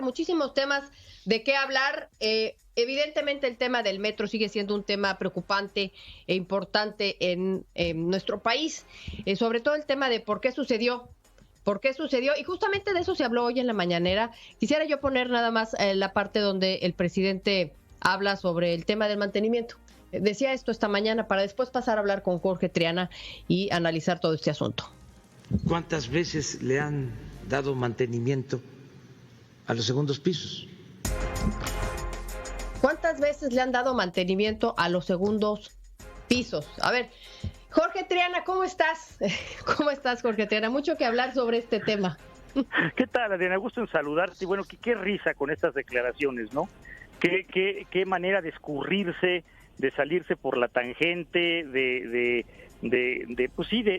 Muchísimos temas de qué hablar. Evidentemente el tema del metro sigue siendo un tema preocupante e importante en nuestro país, sobre todo el tema de por qué sucedió. ¿Por qué sucedió? Y justamente de eso se habló hoy en la mañanera. Quisiera yo poner nada más la parte donde el presidente habla sobre el tema del mantenimiento. Decía esto esta mañana para después pasar a hablar con Jorge Triana y analizar todo este asunto. ¿Cuántas veces le han dado mantenimiento a los segundos pisos? ¿Cuántas veces le han dado mantenimiento a los segundos pisos? A ver, Jorge Triana, ¿cómo estás? ¿Cómo estás, Jorge Triana? Mucho que hablar sobre este tema. ¿Qué tal, Adriana? Gusto en saludarte. Bueno, qué risa con estas declaraciones, ¿no? Qué manera de escurrirse, de salirse por la tangente, de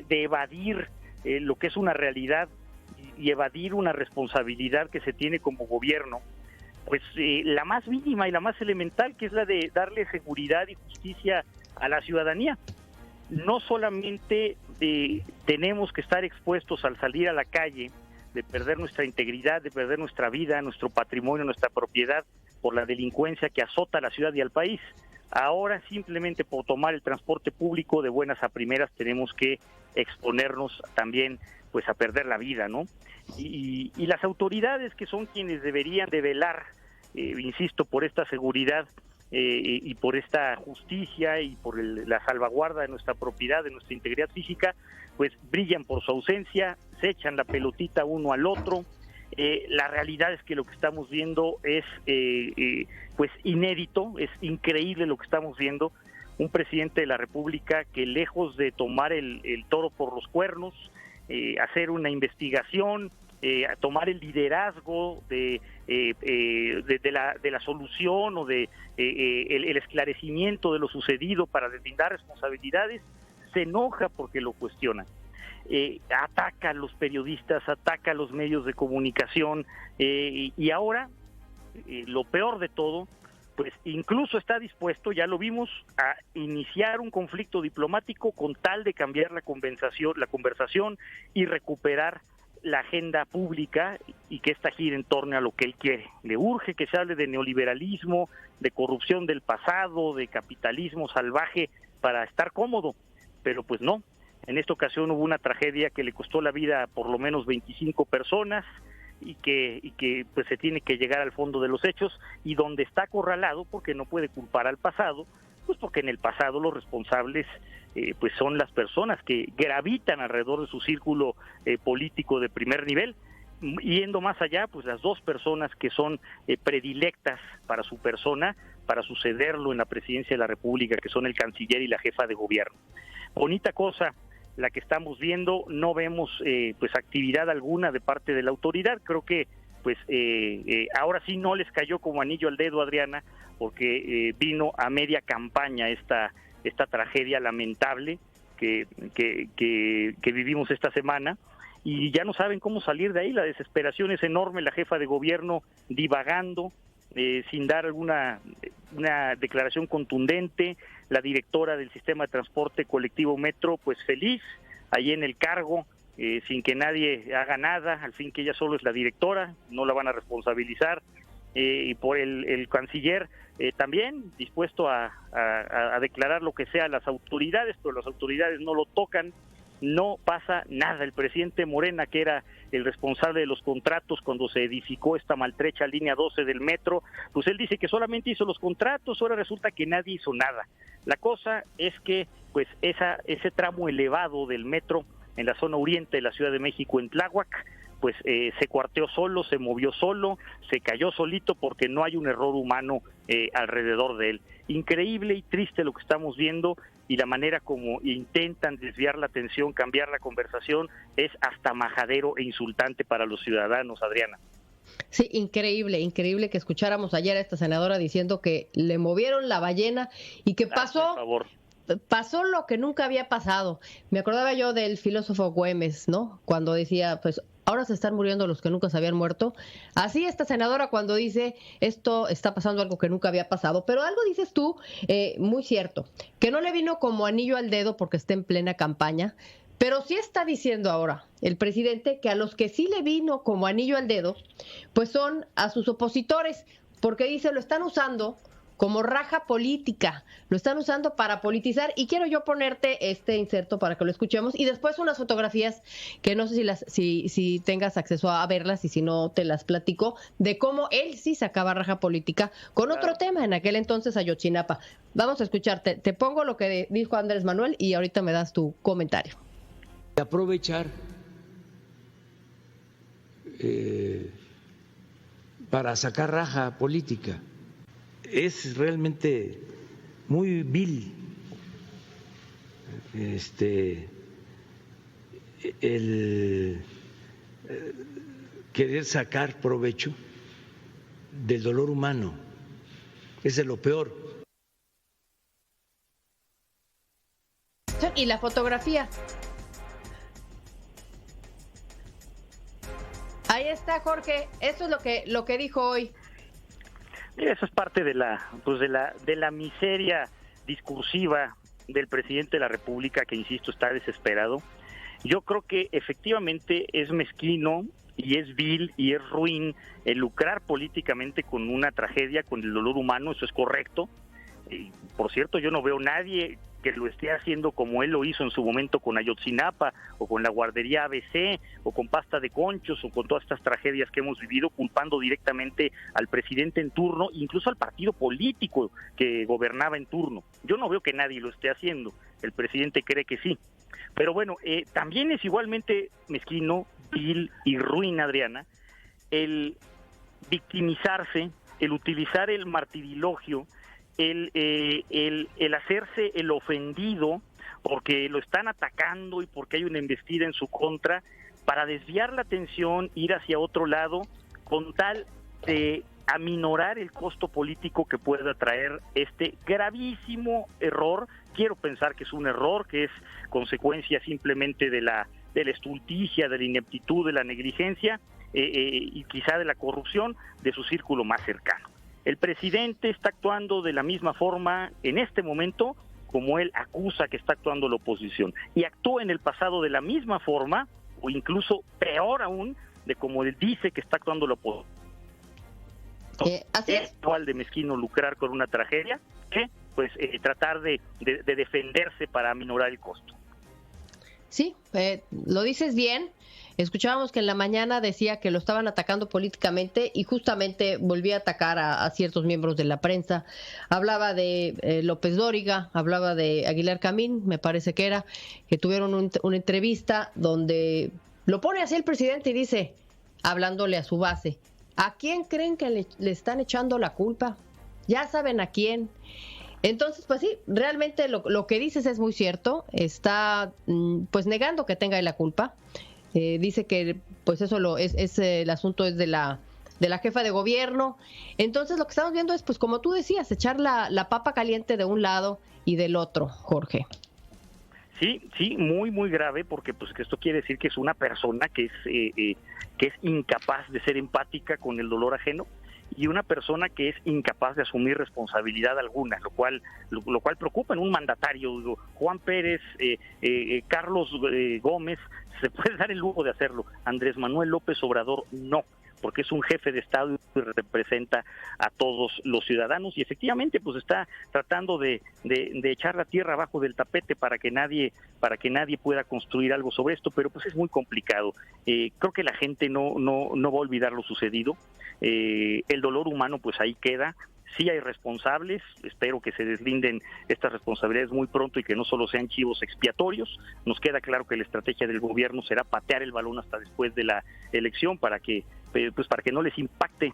evadir lo que es una realidad y evadir una responsabilidad que se tiene como gobierno. Pues la más mínima y la más elemental, que es la de darle seguridad y justicia a la ciudadanía. No solamente tenemos que estar expuestos al salir a la calle, de perder nuestra integridad, de perder nuestra vida, nuestro patrimonio, nuestra propiedad, por la delincuencia que azota a la ciudad y al país. Ahora, simplemente por tomar el transporte público de buenas a primeras, tenemos que exponernos también pues a perder la vida, ¿no? Y las autoridades, que son quienes deberían de velar, insisto, por esta seguridad y por esta justicia y por la salvaguarda de nuestra propiedad, de nuestra integridad física, pues brillan por su ausencia, se echan la pelotita uno al otro. La realidad es que lo que estamos viendo es pues inédito, es increíble lo que estamos viendo. Un presidente de la República que, lejos de tomar el toro por los cuernos, hacer una investigación, tomar el liderazgo de la solución o de el esclarecimiento de lo sucedido para deslindar responsabilidades, se enoja porque lo cuestionan. Ataca a los periodistas, ataca a los medios de comunicación, y ahora, lo peor de todo, pues incluso está dispuesto, ya lo vimos, a iniciar un conflicto diplomático con tal de cambiar la conversación y recuperar la agenda pública y que esta gire en torno a lo que él quiere. Le urge que se hable de neoliberalismo, de corrupción del pasado, de capitalismo salvaje para estar cómodo, pero pues no. En esta ocasión hubo una tragedia que le costó la vida a por lo menos 25 personas y que pues se tiene que llegar al fondo de los hechos, y donde está acorralado porque no puede culpar al pasado, pues porque en el pasado los responsables pues son las personas que gravitan alrededor de su círculo político de primer nivel. Yendo más allá, pues las dos personas que son predilectas para su persona, para sucederlo en la presidencia de la República, que son el canciller y la jefa de gobierno. Bonita cosa la que estamos viendo, no vemos pues actividad alguna de parte de la autoridad. Creo que pues ahora sí no les cayó como anillo al dedo, Adriana, porque vino a media campaña esta tragedia lamentable que vivimos esta semana, y ya no saben cómo salir de ahí. La desesperación es enorme, la jefa de gobierno divagando, sin dar una declaración contundente, la directora del sistema de transporte colectivo Metro pues feliz, ahí en el cargo, sin que nadie haga nada, al fin que ella solo es la directora, no la van a responsabilizar, y por el canciller también dispuesto a declarar lo que sea a las autoridades, pero las autoridades no lo tocan. No pasa nada. El presidente Morena, que era el responsable de los contratos cuando se edificó esta maltrecha línea 12 del metro, pues él dice que solamente hizo los contratos, ahora resulta que nadie hizo nada. La cosa es que pues ese tramo elevado del metro en la zona oriente de la Ciudad de México, en Tláhuac, pues se cuarteó solo, se movió solo, se cayó solito porque no hay un error humano alrededor de él. Increíble y triste lo que estamos viendo, y la manera como intentan desviar la atención, cambiar la conversación, es hasta majadero e insultante para los ciudadanos, Adriana. Sí, increíble que escucháramos ayer a esta senadora diciendo que le movieron la ballena y que pasó lo que nunca había pasado. Me acordaba yo del filósofo Güemes, ¿no? Cuando decía, pues ahora se están muriendo los que nunca se habían muerto. Así esta senadora cuando dice, esto está pasando algo que nunca había pasado. Pero algo dices tú, muy cierto, que no le vino como anillo al dedo porque está en plena campaña, Pero sí está diciendo ahora el presidente que a los que sí le vino como anillo al dedo, pues son a sus opositores, porque dice lo están usando como raja política, lo están usando para politizar, y quiero yo ponerte este inserto para que lo escuchemos y después unas fotografías que no sé si tengas acceso a verlas, y si no te las platico, de cómo él sí sacaba raja política con otro tema en aquel entonces, Ayotzinapa. Vamos a escucharte, te pongo lo que dijo Andrés Manuel y ahorita me das tu comentario. Aprovechar para sacar raja política. Es realmente muy vil el querer sacar provecho del dolor humano. Es de lo peor. Y la fotografía. Ahí está, Jorge. Eso es lo que dijo hoy. Eso es parte de la miseria discursiva del presidente de la República, que insisto está desesperado. Yo creo que efectivamente es mezquino y es vil y es ruin el lucrar políticamente con una tragedia, con el dolor humano. Eso es correcto. Y, por cierto, yo no veo nadie que lo esté haciendo como él lo hizo en su momento con Ayotzinapa, o con la guardería ABC, o con Pasta de Conchos, o con todas estas tragedias que hemos vivido, culpando directamente al presidente en turno, incluso al partido político que gobernaba en turno. Yo no veo que nadie lo esté haciendo. El presidente cree que sí. Pero bueno, también es igualmente mezquino, vil y ruin, Adriana, el victimizarse, el utilizar el martirilogio, el hacerse el ofendido porque lo están atacando y porque hay una embestida en su contra, para desviar la atención, ir hacia otro lado, con tal de aminorar el costo político que pueda traer este gravísimo error. Quiero pensar que es un error, que es consecuencia simplemente de la estulticia, de la ineptitud, de la negligencia y quizá de la corrupción de su círculo más cercano. El presidente está actuando de la misma forma en este momento como él acusa que está actuando la oposición, y actuó en el pasado de la misma forma, o incluso peor aún, de como él dice que está actuando la oposición. Así es igual de mezquino lucrar con una tragedia que pues tratar de defenderse para aminorar el costo. Sí, lo dices bien. Escuchábamos que en la mañana decía que lo estaban atacando políticamente, y justamente volvía a atacar a ciertos miembros de la prensa. Hablaba de López Dóriga, hablaba de Aguilar Camín, me parece que era, que tuvieron una entrevista donde lo pone así el presidente y dice, hablándole a su base, ¿a quién creen que le están echando la culpa? Ya saben a quién. Entonces, pues sí, realmente lo que dices es muy cierto. Está pues negando que tenga la culpa. Dice que pues eso el asunto es de la jefa de gobierno. Entonces lo que estamos viendo es, pues como tú decías, echar la papa caliente de un lado y del otro, Jorge. Sí, muy, muy grave, porque pues que esto quiere decir que es una persona que es incapaz de ser empática con el dolor ajeno, y una persona que es incapaz de asumir responsabilidad alguna, lo cual preocupa en un mandatario. Juan Pérez, Carlos Gómez se puede dar el lujo de hacerlo. Andrés Manuel López Obrador no, porque es un jefe de Estado y representa a todos los ciudadanos, y efectivamente pues está tratando de echar la tierra abajo del tapete para que nadie pueda construir algo sobre esto, pero pues es muy complicado. Creo que la gente no va a olvidar lo sucedido. El dolor humano pues ahí queda. Sí hay responsables, espero que se deslinden estas responsabilidades muy pronto y que no solo sean chivos expiatorios. Nos queda claro que la estrategia del gobierno será patear el balón hasta después de la elección para que no les impacte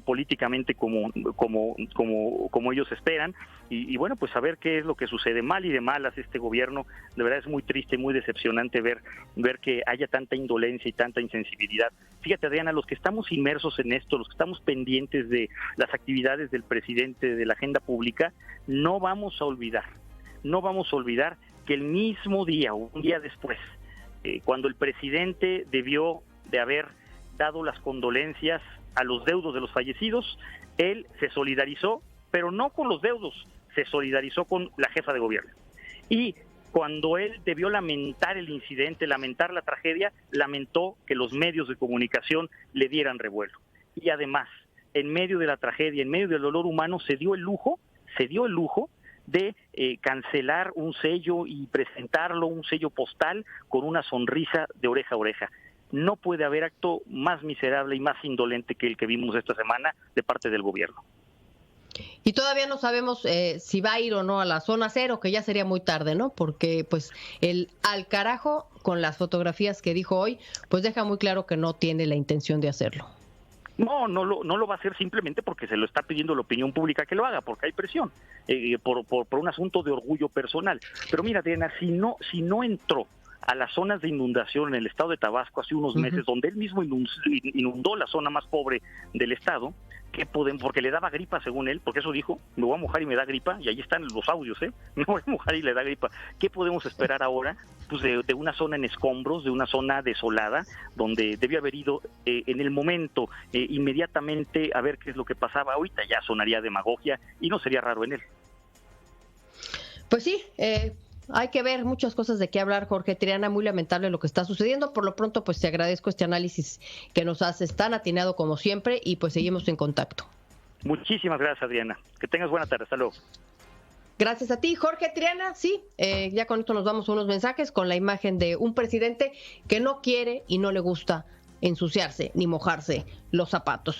políticamente como ellos esperan, y bueno, pues a ver qué es lo que sucede. Mal y de malas este gobierno. De verdad es muy triste, muy decepcionante ver que haya tanta indolencia y tanta insensibilidad. Fíjate, Adriana, los que estamos inmersos en esto, los que estamos pendientes de las actividades del presidente, de la agenda pública, no vamos a olvidar que el mismo día o un día después, cuando el presidente debió de haber dado las condolencias a los deudos de los fallecidos, él se solidarizó, pero no con los deudos, se solidarizó con la jefa de gobierno. Y cuando él debió lamentar el incidente, lamentar la tragedia, lamentó que los medios de comunicación le dieran revuelo. Y además, en medio de la tragedia, en medio del dolor humano, se dio el lujo de cancelar un sello y presentarlo, un sello postal, con una sonrisa de oreja a oreja. No puede haber acto más miserable y más indolente que el que vimos esta semana de parte del gobierno. Y todavía no sabemos si va a ir o no a la zona cero, que ya sería muy tarde, ¿no? Porque pues el al carajo, con las fotografías que dijo hoy, pues deja muy claro que no tiene la intención de hacerlo. No lo va a hacer simplemente porque se lo está pidiendo la opinión pública que lo haga, porque hay presión, por un asunto de orgullo personal. Pero mira, Diana, si no entró a las zonas de inundación en el estado de Tabasco hace unos meses, donde él mismo inundó la zona más pobre del estado, porque le daba gripa, según él, porque eso dijo, me voy a mojar y me da gripa, y ahí están los audios, me voy a mojar y le da gripa. ¿Qué podemos esperar ahora? Pues de una zona en escombros, de una zona desolada, donde debió haber ido en el momento, inmediatamente, a ver qué es lo que pasaba. Ahorita ya sonaría demagogia y no sería raro en él. Pues sí, hay que ver muchas cosas de qué hablar, Jorge Triana. Muy lamentable lo que está sucediendo. Por lo pronto, pues te agradezco este análisis que nos haces tan atinado como siempre, y pues seguimos en contacto. Muchísimas gracias, Adriana. Que tengas buena tarde. Hasta luego. Gracias a ti, Jorge Triana. Sí, ya con esto nos vamos a unos mensajes con la imagen de un presidente que no quiere y no le gusta ensuciarse ni mojarse los zapatos.